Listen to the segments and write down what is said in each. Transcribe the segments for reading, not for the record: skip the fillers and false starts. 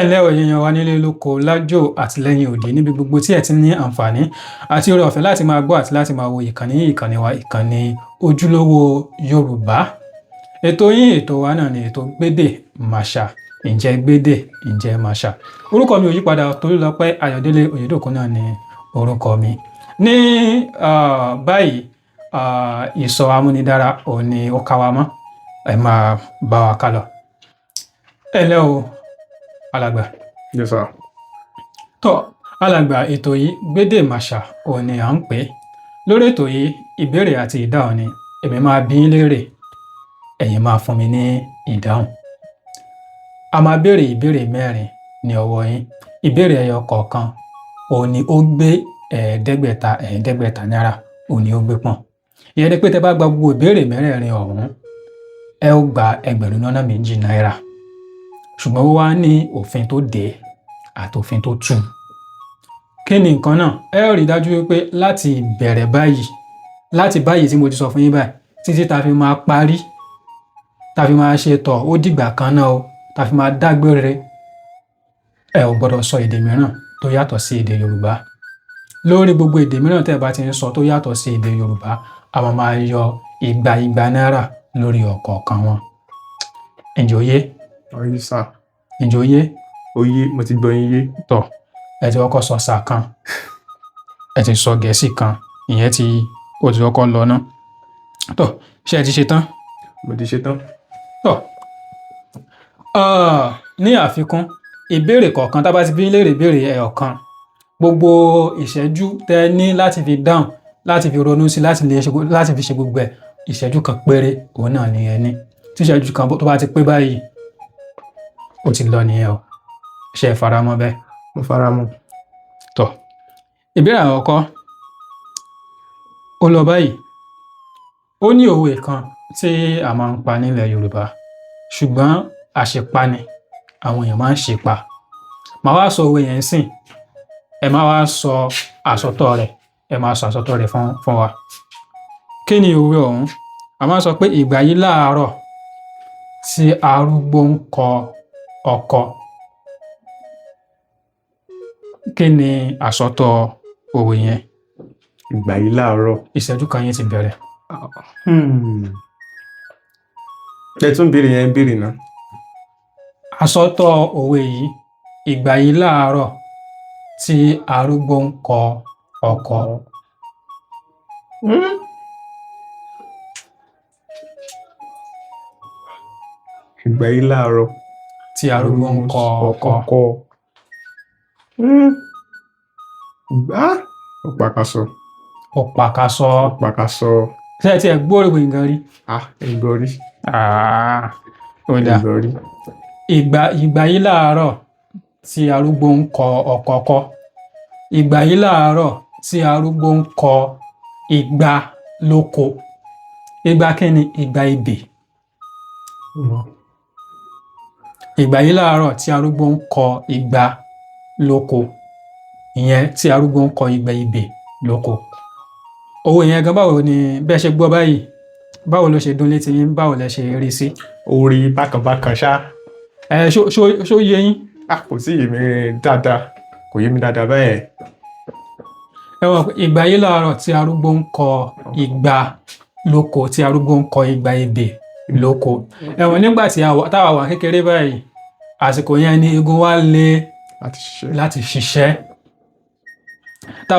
Ẹ̀lẹ́ o èèyàn wa nílé lóko lájò àti lẹ́yìn òde níbi gbogbo tí ẹ ti ní àǹfààní àti oore ọ̀fẹ́ láti máa gbọ́ àti láti máa wo ìkànnì wa ìkànnì ojúlówó Yorùbá. Ètò yín ètò wa náà ni ètò Gbédè Màṣà. Ǹjẹ́ Gbédè ǹjẹ́ Màṣà. Orúkọ mi ò yípadà, Tolúlọpẹ́ Ayọ̀délé Oyèdòkun náà ni orúkọ mi. Ní báyìí ìsọ̀ amúnidára òun ni ó ká wa mọ́. Ẹ máa bá wa kálọ. Ẹ̀lẹ́ o alàgbà. Yes sir. Tọ́ alàgbà, ètò yìí Gbédè Màṣà òun ni à ń pè. Lórí ètò yìí ìbéèrè àti ìdáhùn ni èmi máa bi yín léèrè, ẹ̀yin máa fún mi ní ìdáhùn. A máa béèrè ìbéèrè mẹ́rin ní ọwọ́ yín. Ìbéèrè ẹyọ kọ̀ọ̀kan òun ni ó gbé ẹ̀ẹ́dẹ́gbẹ̀ta náírà òun ni ó gbé pọ̀n. Ìyẹn ni pé tẹ́ bá gba gbogbo ìbéèrè mẹ́rẹ̀ẹ̀rin ọ̀hún ẹ ó gba ẹgbẹ̀rún lọ́nà méjì náírà. Ṣùgbọ́n ó wá ní òfin tó dé àti òfin tó tú. Kí ni nǹkan náà? Ẹ ó rí dájú wípé láti bẹ̀rẹ̀ báyìí, láti báyìí tí mo ti sọ fún yín báyìí títí ta fi máa parí, ta fi máa ṣe tọ̀ ó dìgbà kan náà o, ta fi máa dágbére, ẹ ò gbọ́dọ̀ sọ èdè mìíràn tó yàtọ̀ sí èdè Yorùbá. Lórí gbogbo èdè mìíràn tẹ́ ẹ bá ti ń sọ tó yàtọ̀ sí èdè Yorùbá, a máa yọ igba náírà lórí ọ̀kọ̀ọ̀kan wọn. Ǹjẹ́ ó yé? Oyè sá. Ǹjẹ́ ó yé? Oyè, mo ti gbọ́ yín yé. Tọ́ ẹ ti kọ́kọ́ sọ sà kan, ẹ ti sọ Gẹ̀ẹ́sì kan, ìyẹn ó ti kọ́kọ́ lọ ná. Tọ́ ṣé ẹ ti ṣe tán? Mo ti ṣe tán. Tọ́ ní àfikún ìbéèrè kọ̀ọ̀kan tá bá ti bí léèrè ìbéèrè ẹyọ kan, gbogbo ìṣẹ́jú tẹ́ ní láti fi dáhùn, láti fi ronú sí, láti fi ṣe gbogbo ẹ̀, ìṣẹ́jú kan péré òun náà ni ẹ ní. Tí ìṣẹ́jú kan tó bá ti pé báyìí ó ti lọ nìyẹn o. Ṣé ẹ faramọ́ bẹ́ẹ̀? Mo faramọ́. Tọ́ ìbéèrè àkọ́kọ́ ó lọ báyìí. Ó ní òwe kan tí a máa ń pa nílẹ̀ Yorùbá, ṣùgbọ́n àṣìpa ni àwọn èèyàn máa ń ṣìpa. Màá wá sọ òwe yẹn sìn, ẹ máa wá sọ àsọtọ̀ rẹ̀, ẹ máa sọ àsọtọ̀ rẹ̀ fún wa. Kí ni òwe ọ̀hún? A máa sọ pé ìgbà yìí láàárọ̀ tí arúgbó ń kọ ọkọ. Kí ni àsọtọ̀ òwe yẹn? Ìgbà yìí láàárọ̀. Ìṣẹ́jú kan yẹn ti bẹ̀rẹ̀. Ẹ tún béèrè yẹn béèrè náà. Àsọtọ̀ òwe yìí, ìgbà yìí láàárọ̀ tí arúgbó ń kọ ọkọ. Ìgbà yìí láàárọ̀ tí arúgbó ń kọ ọkọ. Ó pàkàsọ. Ó pàkàsọ. Ó pàkàsọ. Ṣé ẹ ti ẹ̀ gbọ́ òwe nǹkan rí? Ń gbọ́ rí. Ó dà. Ń gbọ́ rí. Ìgbà yìí láàárọ̀ tí arúgbó ń kọ ọkọ kọ́. Ìgbà yìí láàárọ̀ tí arúgbó ń kọ igba lóko. Igba kí ni? Igba ebè. Ìgbà yìí láàárọ̀ tí arúgbó ń kọ igba lóko. Ìyẹn tí arúgbó ń kọ igba ebè lóko. Òwe yẹn gan báwo ni bẹ́ẹ̀ ṣe gbọ́ báyìí? Báwo ló ṣe dún létí yín? Báwo lẹ ṣe rí sí? Orí bákan ṣá. Ṣó yé yín? Kò sí yé mi dáadáa. Kò yé mi dáadáa bẹ́ẹ̀. Ẹ wọ́n ìgbà yìí láàárọ̀ tí arúgbó ń kọ igba lóko, tí arúgbó ń kọ igba ebè lóko. Ẹ wọ́n nígbà tí táwa wà kékeré báyìí, àsìkò yẹn ni egun wa lé láti ṣiṣẹ́. Tí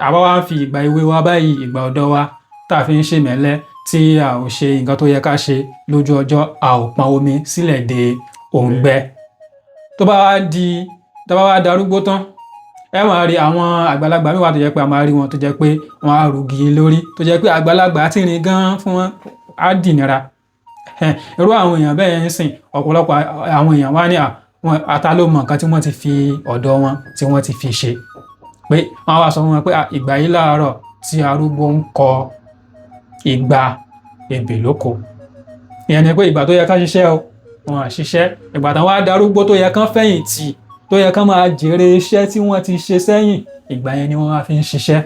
àwa wá ń fi ìgbà èwe wa báyìí, ìgbà ọ̀dọ́ wa tá fi ń ṣe mẹ́lẹ́, tí a ò ṣe nǹkan tó yẹ ká ṣe lójú ọjọ́, a ò pọn omi sílẹ̀ de òǹgbẹ. Tó bá wá darúgbó tán, ẹ máa rí àwọn àgbàlagbà mìíràn tó jẹ́ pé a máa rí wọn tó jẹ́ pé wọ́n á rùgì lórí, tó jẹ́ pé àgbàlagbà ti rìn gan fún wọn á dìnira. Irú àwọn èèyàn bẹ́ẹ̀ ń sìn, ọ̀pọ̀lọpọ̀ àwọn èèyàn wá ní ata ló mọ nǹkan tí wọ́n ti fi ọ̀dọ̀ wọn tí wọ́n ti fi ṣe. Pé wọ́n wá sọ fún wọn pé ìgbà yìí láàárọ̀ tí arúgbó ń kọ igba ebè lóko. Ìyẹn ni pé ìgbà tó yẹ ká ṣiṣẹ́ o, wọn à ṣiṣẹ́. Ìgbà tán wá darúgbó tó yẹ kán fẹ̀yìntì, tó yẹ kán máa jèrè iṣẹ́ tí wọ́n ti ṣe sẹ́yìn, ìgbà yẹn ni wọ́n wá fi ń ṣiṣẹ́.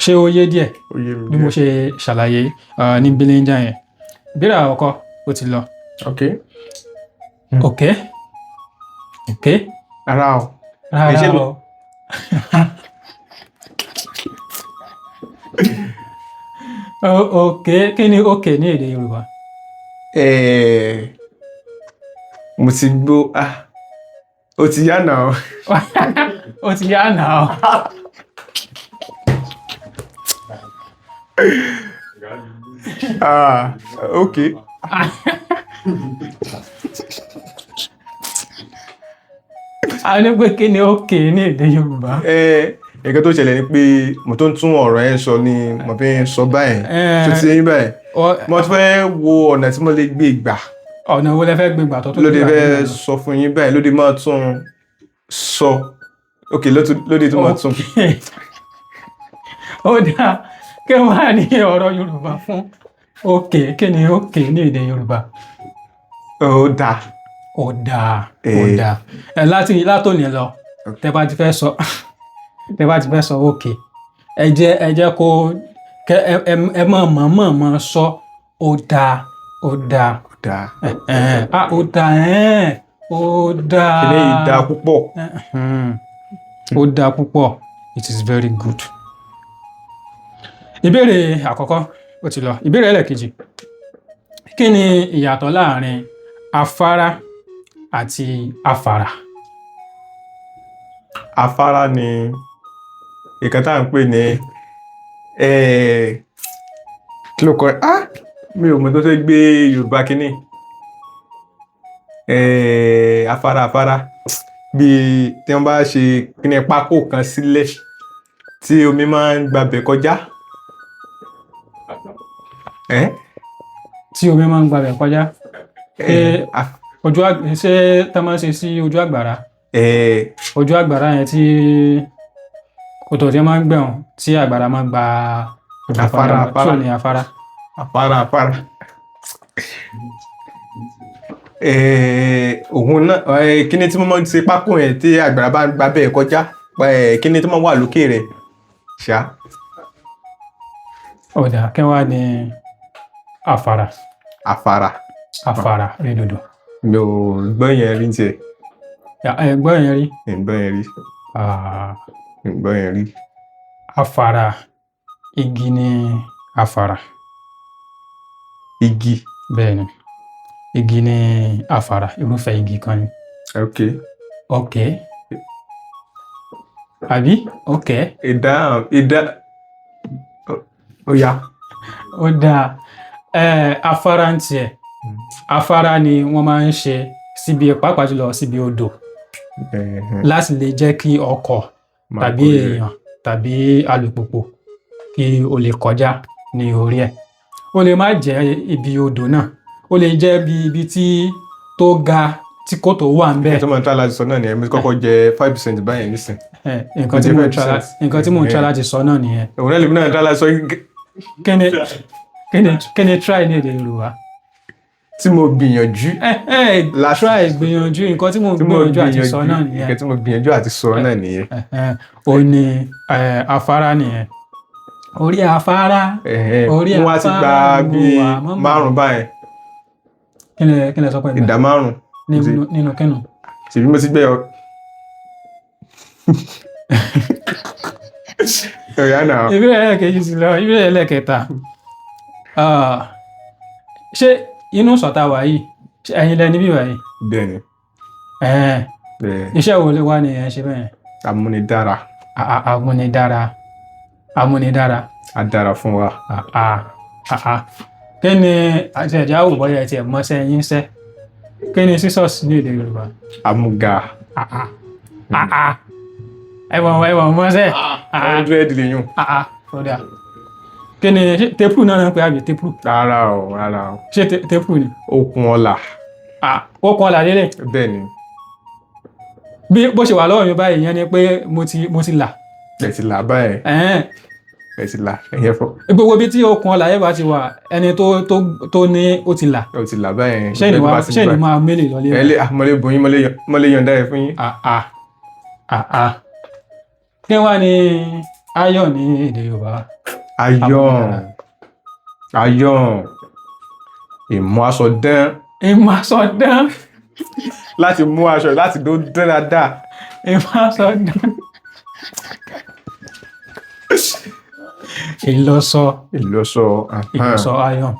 Ṣé ó yé díẹ̀? Ó yé mi bí mo ṣe ṣàlàyé ní bíléńjà yẹn? Ìbéèrè àkọ́kọ́ ó ti lọ. Okay. òkè òkè Rárá o. rárá Èṣe ló. o. Òkè kí ni òkè ní èdè Yorùbá? Mo ti gbọ́. Ó ti yá náà. ó ti yá náà. Okay. a ní pé kí ni òkè ní èdè Yorùbá? Nǹkan tó ṣẹlẹ̀ ni pé mo tó ń tún ọ̀rọ̀ yẹn sọ ni mo fi ń sọ báyìí. Tó ti yín báyìí. Mo ti fẹ́ wo ọ̀nà tí mo lè gbé gbà. ọ̀nà wo lẹ fẹ́ gbé gbà tó tó Lóde fẹ́ sọ fún yín báyìí, lóde máa tún sọ. Okay, lóde tó máa tún. ó dáa kí wọ́n á ní ọ̀rọ̀ Yorùbá fún òkè. kí ni òkè ní èdè Yorùbá? Ó dáa. ó dáa ó dáa. látòní lọ tẹ́ bá ti fẹ́ sọ òkè, ẹ jẹ́ kó ẹ mọ̀ sọ ó dáa ó dáa. Ó dáa ó dáa. Ilé yìí dáa púpọ̀. Ó dáa púpọ̀. It is very good. Ìbéèrè àkọ́kọ́ ó ti lọ. Ìbéèrè ẹlẹ́kejì. Kí ni ìyàtọ̀ láàrin afárá àti afárá? Afárá ni nǹkan tá à ń pè ní kí ló kọ mi ò mọ̀ tó fẹ́ gbé Yorùbá kínní. Afárá bí tí wọ́n bá ṣe kíní pákó kan sílẹ̀ tí omi máa ń gbabẹ̀ kọjá. Tí omi máa ń gbabẹ̀ kọjá? Ṣé tá máa ń ṣe sí ojú àgbàrá? Ojú àgbàrá yẹn tí kòtò tí wọ́n máa ń gbẹ̀hùn tí àgbàrá máa ń gba afárá. Tí ò ní afárá. Afárá. Òun náà kíní tí mo máa ń ṣe pákó yẹn tí àgbàrá bá ń gbabẹ̀ kọjá, kíní tí mo wà lókè rẹ̀ ṣá. Ọ̀dà kí wá ní afárá? Afárá rí dòdò. mi ò gbọ́ yẹn rí tiẹ̀. Gbọ́ yẹn rí? Gbọ́ yẹn rí. Afárá igi ni afárá. Igi. Bẹ́ẹ̀ni, igi ni afárá, irúfẹ́ igi kan ni. Okay. Àbí? Okay. Ó yá. Ó dáa. Afárá ń tiẹ̀. Afárá ni wọ́n máa ń ṣe síbi, pàápàá jùlọ síbi odò, láti lè jẹ́ kí ọkọ̀ tàbí èèyàn tàbí alùpùpù kí o lè kọjá ní orí ẹ̀. Ó lè má jẹ́ ibi odò náà, ó lè jẹ́ ibi tó ga tí kòtò wà ń bẹ̀. Nǹkan tí mo ń try láti sọ náà nìyẹn, mo ti kọ́kọ́ jẹ 5% báyẹn nísìn. Nǹkan tí mo ń try láti sọ náà nìyẹn. Òun náà lè mú náà try láti sọ. Kí ni try ní èdè Yorùbá? Tí mo gbìyànjú. Try gbìyànjú. Nǹkan tí mo gbìyànjú àti sọ náà nìyẹn. Nǹkan tí mo gbìyànjú àti sọ náà nìyẹn. Ó ní afárá nìyẹn. Orí afárá. Wọ́n á ti gba bí 5 báyẹn. Kí lẹ sọ pé ìdá 5. Nínú kínú? Ṣèbí mo ti gbé ọ. Ìbéèrè ẹlẹ́kejì sí lọ. Ìbéèrè ẹlẹ́kẹta. Ṣé inú sọ̀tà wà yìí ẹ̀yin lẹni bí wà yìí? Bẹ́ẹ̀ni. Iṣẹ́ wo ló wà ní ẹ̀ ṣe bẹ́ẹ̀? Amúnidára. Amúnidára. A dára fún wa. Kí ni àti ẹ̀já wò bọ́yá ẹ̀ tí ẹ̀ mọ́ṣẹ́ yín ṣẹ́? Kí ni scissors ní èdè Yorùbá? Amúga. Ẹ̀wọ̀n mọ́ṣẹ́. 100 lè yún. Ọ̀dà. Kí ni tépù náà ń pè àbí tépù? Rárá o. Ṣé tépù ni? Okùn ọlà. Okùn ọlà lélẹ̀? Bẹ́ẹ̀ni. Bí bó ṣe wà lọ́wọ́ mi báyìí yẹn ni pé mo ti là. Ẹ ti là báyìí. Ẹ ti là ẹ̀yẹ fọ́. Gbogbo ibi tí okùn ọlà yẹn bá ti wà, ẹni tó ní ó ti là. Ó ti là báyìí. Ṣé ìní máa mélè lọlé? Mọ́lé bùn yín, mọ́lé yọ̀ǹda ẹ̀ fún yín. Kí wá ní ayọ̀ ní èdè Yorùbá? Ayọ̀. Ìmọ̀ aṣọ dán ìmọ̀ aṣọ dán. láti mú aṣọ láti dó dáadáa. ìmọ̀ aṣọ dán. ìlọsọ. ìlọsọ iron.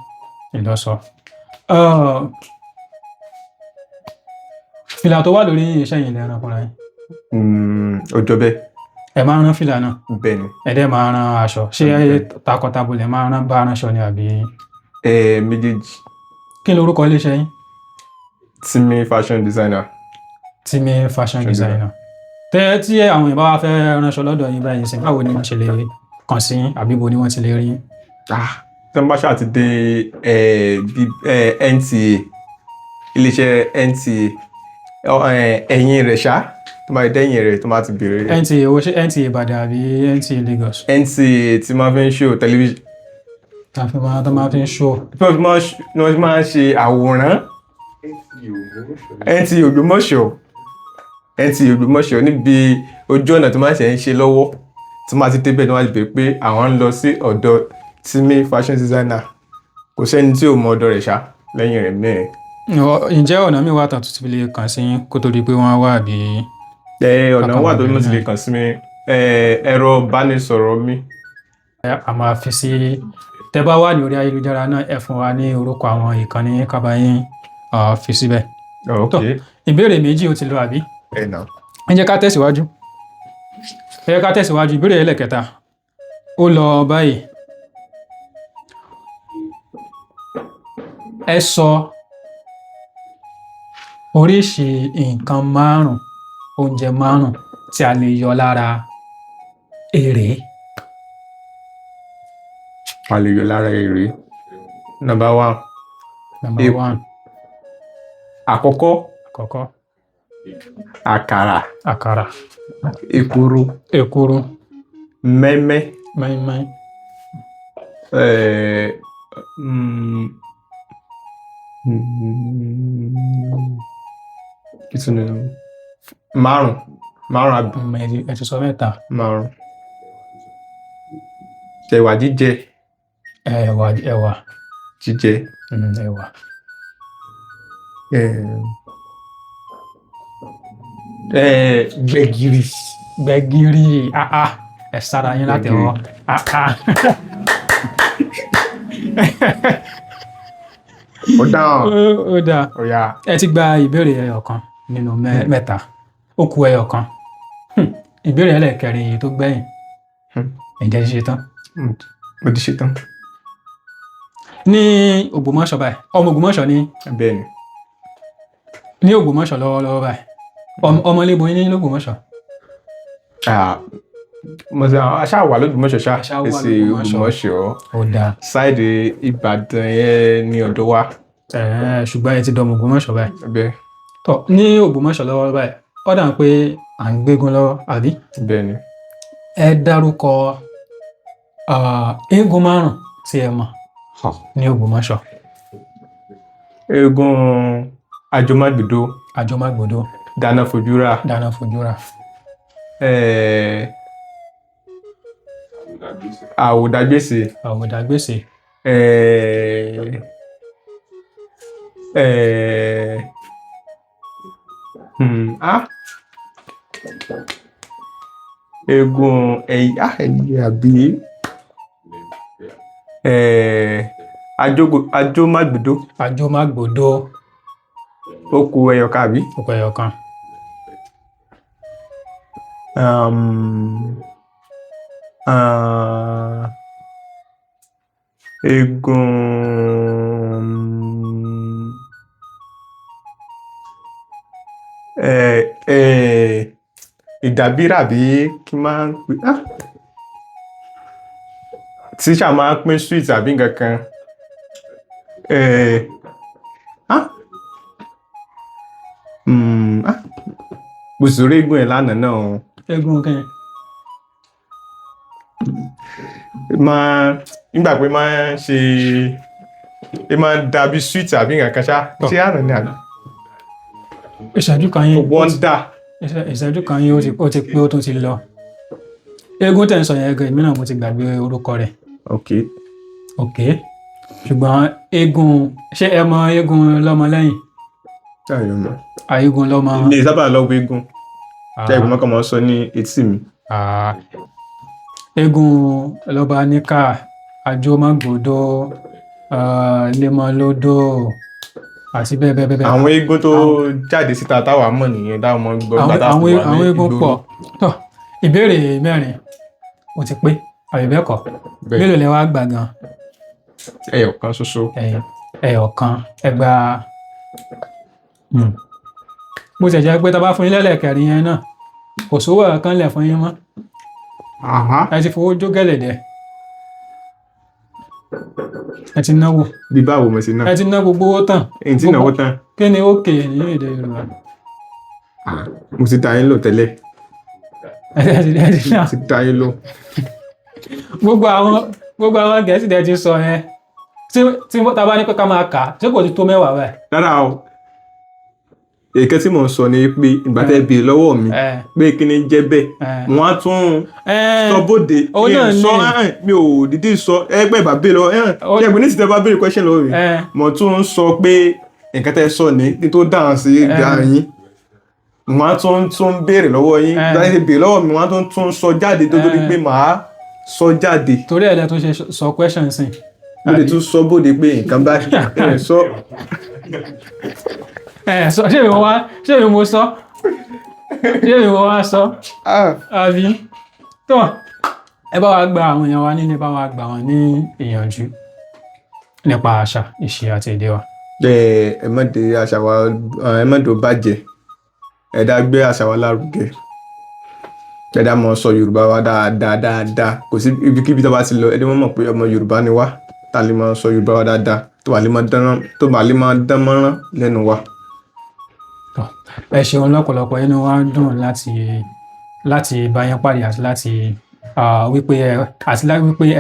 ìlọsọ. fìlà tó wà lórí iṣẹ́ yìí lẹ́ran fúnra yín. ọjọ́ bẹ́ẹ̀. ẹ máa ń rán fìlà náà. bẹ́ẹ̀ ni. ẹ dẹ̀ máa ń rán aṣọ ṣé takọtabo lẹ máa ń rán bá ránṣọ ni àbí. méjèèjì. kí ni orúkọ iléeṣẹ́ yín. Timi fashion designer. Timi fashion designer. tí àwọn èèyàn bá wá fẹ́ ránṣọ lọ́dọ̀ yín báyìí sí báwo ni wọ́n ṣe lè kàn sí yín àbí bo ni wọ́n ti lè rí yín. tí wọ́n bá ṣáà ti dé NTA iléeṣẹ́ NTA ẹ̀yìn rẹ̀ ṣá tó máa dẹ́yìn rẹ̀ tó máa ti bèrè. NTA owó ṣe NTA Ìbàdàn àbí NTA Lagos. NTA tí máa fi ń show television. tó máa fi ń show. tí wọ́n máa ń ṣe àwòrán. NTA Ògbómọ̀ṣọ́ níbi ojú ọ̀nà tó máa ṣe ń ṣe lọ́wọ́ tí máa ti débẹ̀ tí wọ́n á bèèrè pé àwọn ń lọ sí ọ̀dọ̀ Timi fashion designer kò sẹ́ni tí ò mọ ọ̀dọ̀ rẹ̀ ṣá lẹ́yìn rẹ̀ mẹ́rin. ǹjẹ́ ọ̀nà mi wà tán tó ti fi lè kàn sí yín kó tó di pé wọ́n wà bí. ọ̀nà wà tó ti lè kàn sí mi ẹ̀rọ ìbánisọ̀rọ̀ mi. a máa fi sí tẹ́ bá wà ní orí ayélujára náà ẹ fún wa ní orúkọ àwọn ìkànnì kábàáyín fi síbẹ̀. tó ìbéèrè méjì ó ti lọ àbí. ẹ jẹ́ ká tẹ̀síwájú. ìbéèrè ẹlẹ́kẹta ó lọ báyìí. ẹ sọ oríṣi nǹkan márùn-ún oúnjẹ márùn-ún tí a lè yọ lára èrè. a lè yọ lára èrè. Number one. Àkọ́kọ́. Àkàrà. Èkuru. Mẹ́mẹ́. Márùn àbí. ẹ ti sọ mẹ́ta. Márùn. Ẹ̀wà jíjẹ. Ẹ̀wà. Jíjẹ. Ẹ̀wà. Gbẹ̀gìrì. Ẹ sára yín láti wọ́. Ó dáa. Ó dáa. Ẹ ti gba ìbéèrè ẹyọ kan nínú mẹ́ta. Ó kù ẹyọ kan. Ìbéèrè ẹlẹ́kẹrin èyí tó gbẹ̀yìn. Ǹjẹ́ ti ṣe tán? Mo ti ṣe tán. Ní Ògbómọ̀ṣọ́ báyìí, ọmọ Ògbómọ̀ṣọ́ ní. Bẹ́ẹ̀ni. Ní Ògbómọ̀ṣọ́ lọ́wọ́lọ́wọ́ báyìí. Ọmọ ilé ìbò yín ní Ògbómọ̀ṣọ́. Aṣá wà lÓgbómọ̀ṣọ́ ṣá. Èsì Ògbómọ̀ṣọ́. Ó dáa. Sáìdì Ìbàdàn yẹn ní ọ̀dọ̀ wa. Ṣùgbọ́n ẹ ti dọmọ Ògbómọ̀ṣọ́ báyìí. Bẹ́ẹ̀. Tọ́ ní Ògbómọ̀ṣọ́ lọ́wọ́ báyìí, ó dà pé à ń gbégun lọ́wọ́ àbí? Bẹ́ẹ̀ni. Ẹ dárúkọ eégún márùn-ún tí ẹ mọ̀ ní Ògbómọ̀ṣọ́. Eégún Àjọmágbòdo. Dáná Fojúrà. Àwòdàgbèsè. Eégún ẹ̀yà àbí Àjọmágbòdo. Ó kù ẹyọkan àbí? Ó kù ẹyọkan. Eégún Ìdàbírà bí kí máa ń pè tíṣà máa ń pín sweet àbí nǹkan kan. Mo sì rí eégún ẹ̀ lánàá náà. Eégún kẹ́yìn. Nígbà pé máa ń dàbí sweet àbí nǹkan kan ṣá. Ṣé àná ni àná? Ìṣẹ́jú kan yín. Wọ́ndà. Ìṣẹ́jú kan yín ó ti pé ó tún ti lọ. Eégún tẹ̀ ń sọ yẹn gan èmi náà mo ti gbàgbé orúkọ rẹ̀. Ok. ṣùgbọ́n eégún ṣé ẹ mọ eégún lọ́mọlẹ́yìn Táyọ̀ mọ̀. eégún lọ́mọ Ilé sábà lọ wo eégún. Jẹ́ ìgbìmọ̀ kan mọ̀ sọ ní etí mi. eégún lọ́ba níkà àjọmọ́gbòdo lémọ́lódò àti bẹ́ẹ̀ bẹ́ẹ̀ bẹ́ẹ̀. Àwọn eégún tó jáde síta táwa mọ̀ nìyẹn táwọn ọmọ gbọ́ gbàtà fún wa ní àwọn eégún ìgboro. pọ̀ tọ́ ìbéèrè mẹ́rin ó ti pé àbí bẹ́ẹ̀ kọ́ Bẹ́ẹ̀. mélòó lẹ wá gbà gan Ẹyọ kan ṣoṣo. ẹyọ kan ẹgbà bó ṣe jẹ́ pé tá a bá fún yín lẹ́lẹ̀kẹrin yẹn náà kò sówó kan lẹ̀ fún yín mọ́ ẹ ti fowó jó gẹ̀lẹ̀dẹ̀ ẹ ti náwó Bí báwo mo ṣe náà. ẹ ti ná gbogbo owó tán Èyí tí ìnáwó tán. kí ni ó kè ní èdè Yorùbá Mo ti dá yín lò tẹ́lẹ̀. ẹ ti ná Mo ti dá yín lò. gbogbo àwọn Gẹ̀ẹ́sì tẹ́ ti sọ yẹn tí tá a bá ní pé ká máa kà á ṣé kò ti tó mẹ́wàá báyìí. Rárá o. Èké tí mò ń sọ ni pé ìgbà tẹ́ béèrè lọ́wọ́ mi pé kí ni jẹ́ bẹ́ẹ̀. Wọ́n á tún sọ bóde. òun náà ní Mi ò dídí sọ ẹgbẹ́ ìbá béèrè lọ́wọ́. Ṣé ẹgbẹ́ ní ti tẹ́ bá béèrè question lọ́wọ́ mi? Mo tún ń sọ pé nǹkan tẹ́ sọ ní kí tó dáhùn sí ìgbà yín. Wọ́n á tún béèrè lọ́wọ́ yín. Láti ṣe béèrè lọ́wọ́ mi, wọ́n á tún sọ jáde tó lórí pé màá sọ jáde. torí ẹ̀ lẹ́ tún ṣe sọ question sìn. Mo lè tún sọ bóde pé nǹkan bá sọ. ṣé mi mo wá sọ àbí tó ẹ bá wa gba àwọn èèyàn wa nílé bá wa gbà wọn ní ìyànjú nípa àṣà ìṣe àti èdè wa. Ẹ má dé àṣà wa, ẹ má dò bàjẹ́, ẹ dá gbé àṣà wa lárugẹ, ẹ dá mọ̀ sọ Yorùbá wa dáadáa, kò sí ibikíbi tó bá ti lọ ẹ dé mọ̀ pé ọmọ Yorùbá ni wá, tá lè máa sọ Yorùbá wa dáadáa tó bá lè máa dán mọ́rán lẹ́nu wa. Ẹ ṣeun lọ́pọ̀lọpọ̀, inú wa dùn láti bá yín pàdé àti láti wípé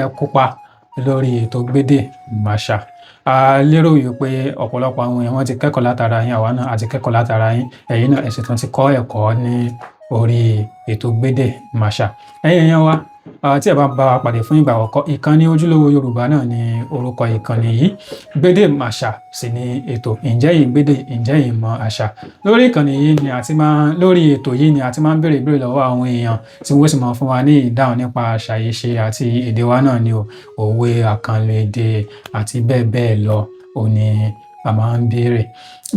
ẹ kópa lórí ètò Gbédè Màṣà. A lérò wípé ọ̀pọ̀lọpọ̀ àwọn èèyàn wọ́n ti kẹ́kọ̀ọ́ látara yín, àwa náà àti kẹ́kọ̀ọ́ látara yín, ẹ̀yin náà ẹ sì tún ti kọ́ ẹ̀kọ́ ní orí ètò Gbédè Màṣà. Ẹ̀yin èèyàn wa tí ẹ bá bá wa pàdé fún ìgbà àkọ́kọ́, ìkànnì ojúlówó Yorùbá náà ni orúkọ ìkànnì yìí, Gbédè Màṣà sì ni ètò ǹjẹ́ ìgbédè ǹjẹ́ ìmọ̀ àṣà. Lórí ìkànnì yìí ni lórí ètò yìí ni a ti máa ń béèrè ìbéèrè lọ́wọ́ àwọn èèyàn tí wọ́n sì máa fún wa ní ìdáhùn nípa àṣà ìṣe àti èdè wa náà ni òwe, àkànlò èdè àti bẹ́ẹ̀ bẹ́ẹ̀ lọ òní a máa ń béèrè.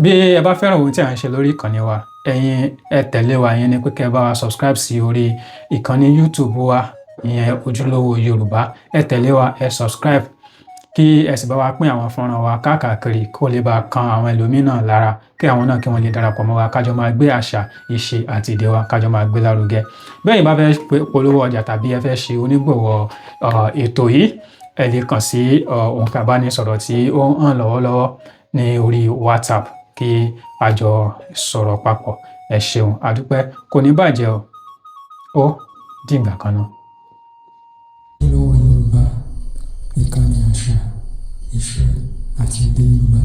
Bí ẹ bá fẹ́ràn ohun tí à ń ṣe lórí ìkànnì wa, ẹ̀yin ẹ tẹ̀lé wa, ìyẹn ni pé kẹ́ bá wa subscribe sí orí ìkànnì YouTube wa, ìyẹn ojúlówó Yorùbá. Ẹ tẹ̀lé wa, ẹ subscribe kí ẹ sì bá wa pín àwọn fọ́nrán wa káàkiri kó lè bá kan àwọn ẹlòmíràn lára, kí àwọn náà kí wọ́n lè darapọ̀ mọ́ wa, kájọ máa gbé àṣà ìṣe àti èdè wa kájọ máa gbé lárugẹ. Bẹ́ẹ̀ bá fẹ́ polówó ọjà tàbí ẹ fẹ́ ṣe onígbọ̀wọ́ ètò yìí, ẹ lè kàn sí òǹkà ìbánisọ̀rọ̀ tí ó ń hàn lọ́wọ́lọ́wọ́ ní orí WhatsApp kí a jọ sọ̀rọ̀ papọ̀. Ẹ ṣeun, àdúpẹ́, kò ní bàjẹ́ o, ó dìgbà kan náà. Ojúlówó Yorùbá, ìkànnì àṣà, ìṣe àti èdè Yorùbá.